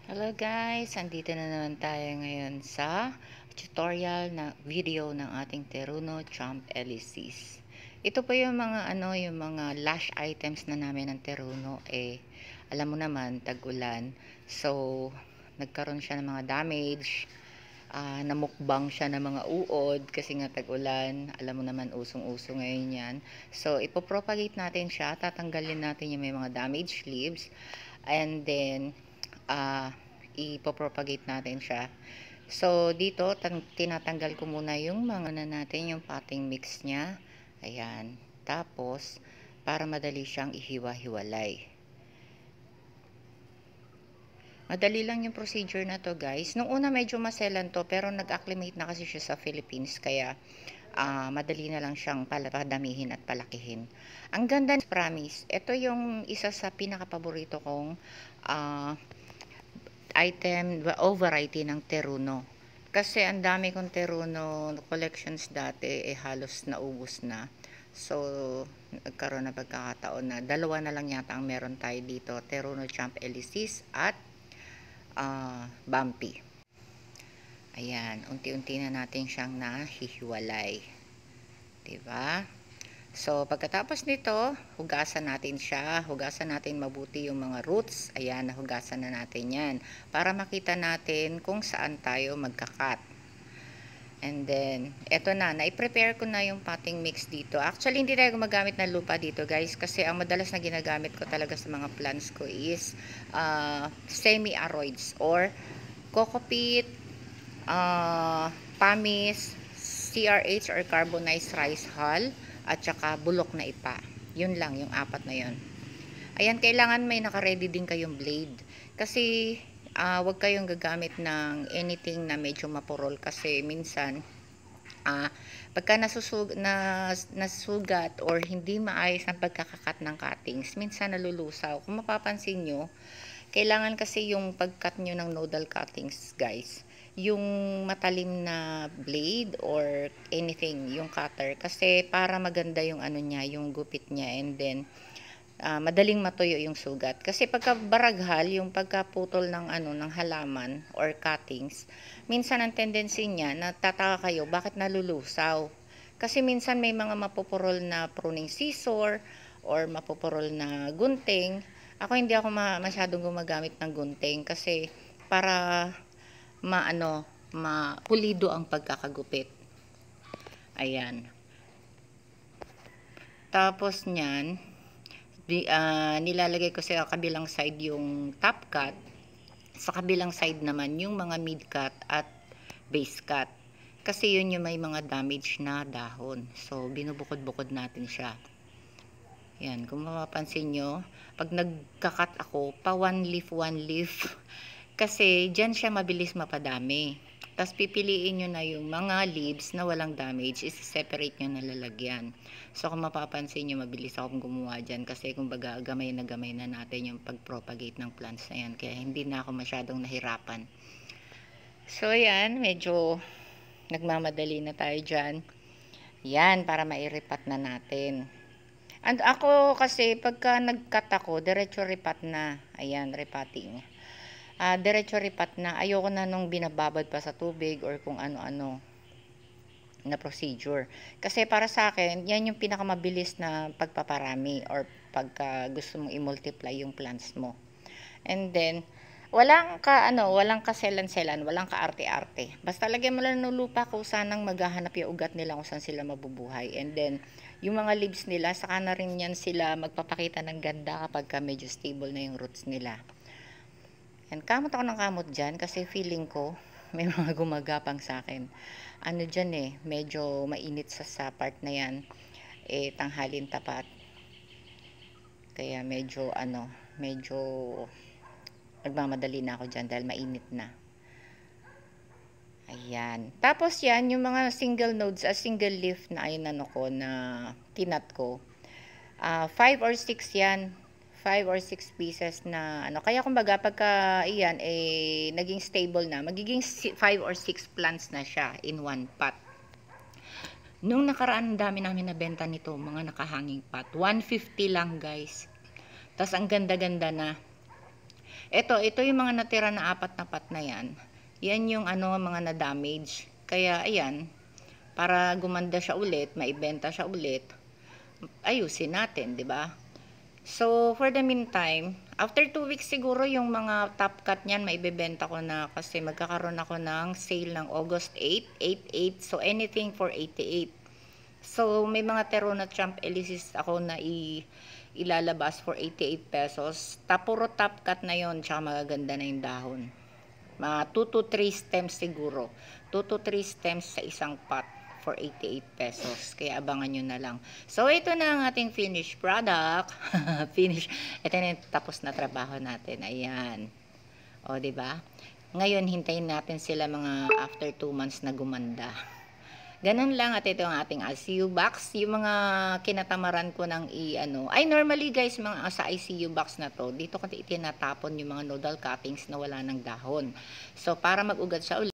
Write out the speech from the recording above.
Hello guys, andito na naman tayo ngayon sa tutorial na video ng ating Teruno Champ Elysees. Ito po yung mga yung mga lash items na namin ng Teruno. Alam mo naman, tag-ulan. So, nagkaroon siya ng mga damage. Namukbang siya ng mga uod kasi nga tag-ulan. Alam mo naman, usong-uso ngayon yan. So, ipopropagate natin siya. Tatanggalin natin yung may mga damaged leaves. And then, ipopropagate natin siya. So, dito, tinatanggal ko muna yung mga natin, yung potting mix niya. Ayan. Tapos, para madali siyang ihiwa-hiwalay. Madali lang yung procedure na to, guys. Nung una, medyo maselan to, pero nag-acclimate na kasi siya sa Philippines, kaya madali na lang siyang padamihin at palakihin. Ang ganda, promise. Ito yung isa sa pinaka-paborito kong item o variety ng Teruno. Kasi ang dami kong Teruno collections dati, halos naubos na. So, nagkaroon na pagkakataon na dalawa na lang yata ang meron tayo dito, Teruno Champ Elysees at Bumpy. Ayan, unti-unti na natin siyang nahihiwalay. Diba? So, pagkatapos nito, hugasan natin siya. Hugasan natin mabuti yung mga roots. Ayan, nahugasan na natin yan. Para makita natin kung saan tayo magkakat. And then, eto na. Nai-prepare ko na yung potting mix dito. Actually, hindi tayo gumagamit ng lupa dito, guys. Kasi ang madalas na ginagamit ko talaga sa mga plants ko is semi-aroids or coco peat, pamis, CRH or carbonized rice hull, at saka bulok na ipa. Yun lang, yung apat na yun. Ayan, kailangan may naka-ready din kayong blade. Kasi, wag kayong gagamit ng anything na medyo mapurol. Kasi, minsan, pagka nasugat or hindi maayos ang pagkakakat ng cuttings, minsan nalulusaw. Kung mapapansin nyo, kailangan kasi yung pagkat nyo ng nodal cuttings, guys, yung matalim na blade or anything, yung cutter, kasi para maganda yung niya, yung gupit niya, and then madaling matuyo yung sugat. Kasi pagka baraghal, yung pagkaputol ng ng halaman or cuttings, minsan ang tendency niya, natataka kayo bakit nalulusaw. Kasi minsan may mga mapupurol na pruning scissor or mapupurol na gunting. Hindi ako masyadong gumagamit ng gunting kasi para mapulido ang pagkakagupit. Ayan. Tapos niyan, nilalagay ko sa kabilang side yung top cut. Sa kabilang side naman yung mga mid cut at base cut. Kasi yun yung may mga damage na dahon. So, binubukod-bukod natin siya. Yan, kung mapapansin nyo, pag nagkakat ako, pa one leaf, kasi dyan siya mabilis mapadami. Tapos pipiliin nyo na yung mga leaves na walang damage, isi-separate nyo na lalagyan. So kung mapapansin nyo, mabilis akong gumawa dyan kasi kumbaga gamay na natin yung pag-propagate ng plants na yan. Kaya hindi na ako masyadong nahirapan. So yan, medyo nagmamadali na tayo dyan. Yan, para mairipat na natin. And ako kasi pagka nag-cut ako, diretso ripat na. Ayan, repotting. Diretso ripat na. Ayoko na nung binababad pa sa tubig or kung ano-ano na procedure. Kasi para sa akin, yan yung pinakamabilis na pagpaparami or pagka gusto mong i-multiply yung plants mo. And then, walang kaselan-selan, walang kaarte-arte. Basta lagyan mo lang ng lupa kung sanang maghahanap yung ugat nila kung saan sila mabubuhay. And then, yung mga leaves nila, saka na rin yan sila magpapakita ng ganda kapag medyo stable na yung roots nila. And kamot ako ng kamot dyan kasi feeling ko may mga gumagapang sa akin. Dyan medyo mainit sa part na yan. Tanghalin tapat. Kaya medyo nagmamadali na ako dyan dahil mainit na. Ayan. Tapos yan, yung mga single nodes, single leaf na na tinat ko. 5 or 6 yan. 5 or 6 pieces na kaya kumbaga pagka iyan naging stable na, magiging 5 or 6 plants na siya in one pot. Nung nakaraan, dami namin nabenta nito, mga nakahanging pot. 150 lang, guys. Tas ang ganda-ganda na. ito yung mga natira na apat na pot na yan. Yan yung ano, mga na-damage. Kaya, ayan, para gumanda siya ulit, maibenta siya ulit, ayusin natin, 'di ba? So, for the meantime, after 2 weeks siguro yung mga top cut niyan maibebenta ko na kasi magkakaroon ako ng sale ng August 8, 8-8. So, anything for 88. So, may mga Terona Champ Elysis ako na ilalabas for 88 pesos. Puro top cut na yon, tsaka magaganda na yung dahon. Mga 2 to 3 stems siguro. 2 to 3 stems sa isang pot for 88 pesos. Kaya abangan nyo na lang. So, ito na ang ating finished product. Finish. Ito na yung tapos na trabaho natin. Ayan. O, diba? Ngayon, hintayin natin sila mga after 2 months na gumanda. Ganun lang, at ito ang ating ICU box. Yung mga kinatamaran ko ng ay normally guys, mga sa ICU box na to, dito ko tinatapon yung mga nodal cuttings na wala ng dahon. So, para mag-ugat siya ulit,